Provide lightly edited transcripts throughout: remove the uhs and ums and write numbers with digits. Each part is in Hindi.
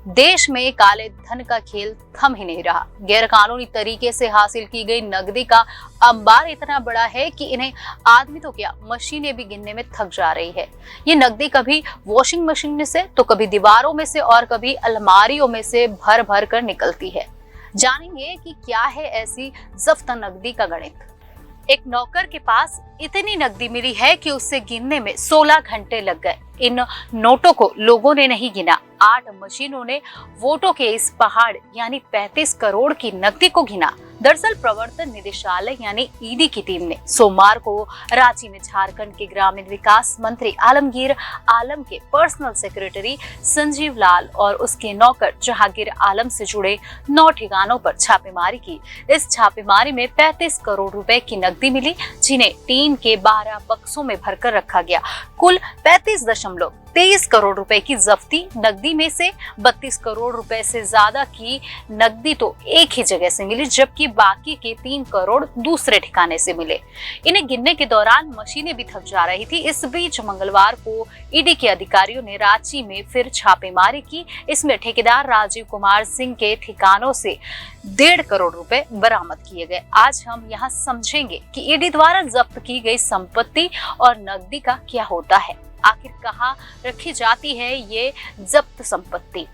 देश में काले धन का खेल थम ही नहीं रहा। गैरकानूनी तरीके से हासिल की गई नकदी का अंबार इतना बड़ा है कि इन्हें आदमी तो क्या मशीनें भी गिनने में थक जा रही है। ये नकदी कभी वॉशिंग मशीन में से तो कभी दीवारों में से और कभी अलमारियों में से भर भर कर निकलती है। जानेंगे कि क्या है ऐसी जब्त नकदी का गणित। एक नौकर के पास इतनी नकदी मिली है कि उससे गिनने में 16 घंटे लग गए। इन नोटों को लोगों ने नहीं गिना, 8 मशीनों ने वोटों के इस पहाड़ यानी 35 करोड़ की नकदी को गिना। दरअसल प्रवर्तन निदेशालय यानी ईडी की टीम ने सोमवार को रांची में झारखंड के ग्रामीण विकास मंत्री आलमगीर आलम के पर्सनल सेक्रेटरी संजीव लाल और उसके नौकर जहांगीर आलम से जुड़े 9 ठिकानों पर छापेमारी की। इस छापेमारी में 35 करोड़ रुपए की नकदी मिली, जिन्हें टीन के 12 बक्सों में भरकर रखा गया। कुल 35.23 करोड़ रुपए की जब्ती नकदी में से 32 करोड़ रुपए से ज्यादा की नकदी तो एक ही जगह से मिली, जबकि बाकी के 3 करोड़ दूसरे ठिकाने से मिले। इन्हें गिनने के दौरान मशीनें भी थक जा रही थी। इस बीच मंगलवार को ईडी के अधिकारियों ने रांची में फिर छापेमारी की। इसमें ठेकेदार राजीव कुमार सिंह के ठिकानों से 1.5 करोड़ रुपए बरामद किए गए। आज हम यहाँ समझेंगे कि ईडी द्वारा जब्त की गई संपत्ति और नकदी का क्या होता है, आखिर कहाँ रखी जाती है ये जब्त संपत्ति।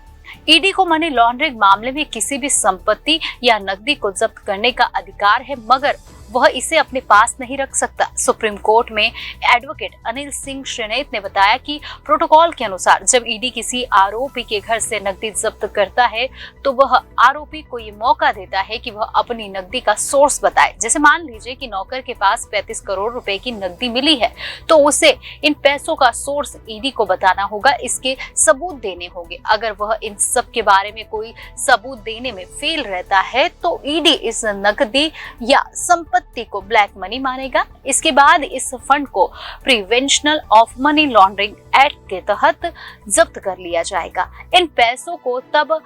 ईडी को मनी लॉन्ड्रिंग मामले में किसी भी संपत्ति या नकदी को जब्त करने का अधिकार है, मगर वह इसे अपने पास नहीं रख सकता। सुप्रीम कोर्ट में एडवोकेट अनिल सिंह श्रीनेत ने बताया कि प्रोटोकॉल के अनुसार जब ईडी किसी आरोपी के घर से नकदी जब्त करता है तो वह आरोपी को ये मौका देता है कि वह अपनी नकदी का सोर्स बताए। जैसे मान लीजिए कि नौकर के पास 35 करोड़ रुपए की नकदी मिली है तो उसे इन पैसों का सोर्स ईडी को बताना होगा, इसके सबूत देने होंगे। अगर वह इन सब के बारे में कोई सबूत देने में फेल रहता है तो ईडी इस नकदी या संपत्ति को ब्लैक मनी मानेगा। इसके बाद इस फंड को prevention of money laundering act के तहत जब्त कर लिया जाएगा। इन पैसों को तब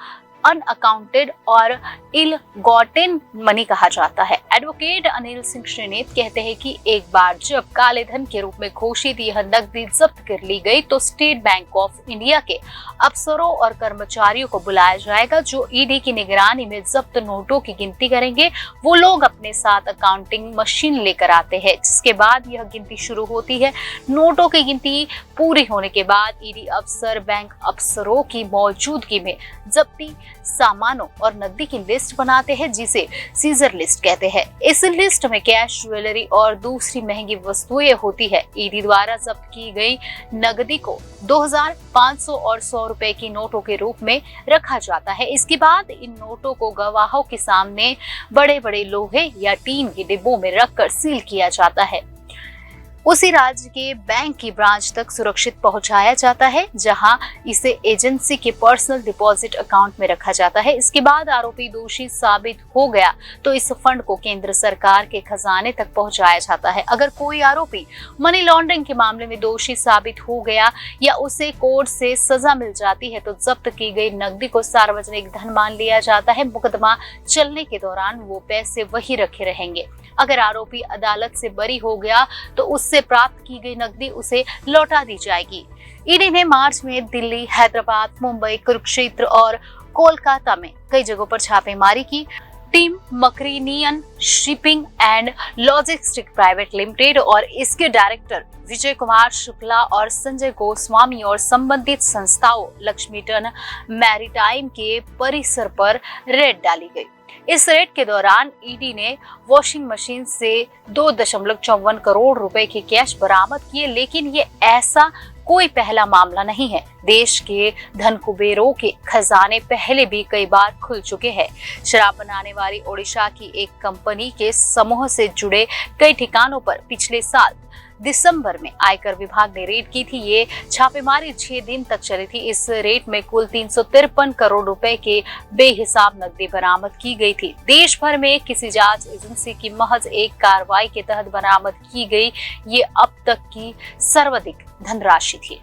अनअकाउंटेड और इल गॉटेन मनी कहा जाता है। एडवोकेट अनिल सिंह श्रीनेत कहते हैं कि एक बार जब काले धन के रूप में घोषित यह नकदी जब्त कर ली गई तो स्टेट बैंक ऑफ इंडिया के अफसरों और कर्मचारियों को बुलाया जाएगा जो ईडी की निगरानी में जब्त नोटों की गिनती करेंगे। वो लोग अपने साथ अकाउंटिंग मशीन लेकर आते हैं, जिसके बाद यह गिनती शुरू होती है। नोटों की गिनती पूरी होने के बाद ईडी अफसर बैंक अफसरों की मौजूदगी में जब्ती सामानों और नकदी की लिस्ट बनाते हैं, जिसे सीजर लिस्ट कहते हैं। इस लिस्ट में कैश, ज्वेलरी और दूसरी महंगी वस्तुएं होती है। ईडी द्वारा जब्त की गई नकदी को 2000, 500 और 100 रुपए की नोटों के रूप में रखा जाता है। इसके बाद इन नोटों को गवाहों के सामने बड़े बड़े लोहे या टीन के डिब्बों में रखकर सील किया जाता है। उसी राज्य के बैंक की ब्रांच तक सुरक्षित पहुंचाया जाता है, जहां इसे एजेंसी के पर्सनल डिपॉजिट अकाउंट में रखा जाता है। इसके बाद आरोपी दोषी साबित हो गया तो इस फंड को केंद्र सरकार के खजाने तक पहुंचाया जाता है। अगर कोई आरोपी मनी लॉन्ड्रिंग के मामले में दोषी साबित हो गया या उसे कोर्ट से सजा मिल जाती है तो जब्त की गई नकदी को सार्वजनिक धन मान लिया जाता है। मुकदमा चलने के दौरान वो पैसे वही रखे रहेंगे। अगर आरोपी अदालत से बरी हो गया तो उससे प्राप्त की गई नकदी उसे लौटा दी जाएगी। ईडी ने मार्च में दिल्ली, हैदराबाद, मुंबई, कुरुक्षेत्र और कोलकाता में कई जगहों पर छापेमारी की। टीम मकरीनियन shipping and logistic private limited और इसके डायरेक्टर विजय कुमार शुक्ला और संजय गोस्वामी और संबंधित संस्थाओं लक्ष्मीटन मैरीटाइम के परिसर पर रेड डाली गई। इस रेड के दौरान ईडी ने वॉशिंग मशीन से 2.54 करोड़ रुपए के कैश बरामद किए, लेकिन ये ऐसा कोई पहला मामला नहीं है। देश के धन कुबेरों के खजाने पहले भी कई बार खुल चुके हैं। शराब बनाने वाली ओडिशा की एक कंपनी के समूह से जुड़े कई ठिकानों पर पिछले साल दिसंबर में आयकर विभाग ने रेड की थी। ये छापेमारी 6 दिन तक चली थी। इस रेड में कुल 353 करोड़ रुपए के बेहिसाब नकदी बरामद की गई थी। देश भर में किसी जांच एजेंसी की महज एक कार्रवाई के तहत बरामद की गई ये अब तक की सर्वाधिक धनराशि थी।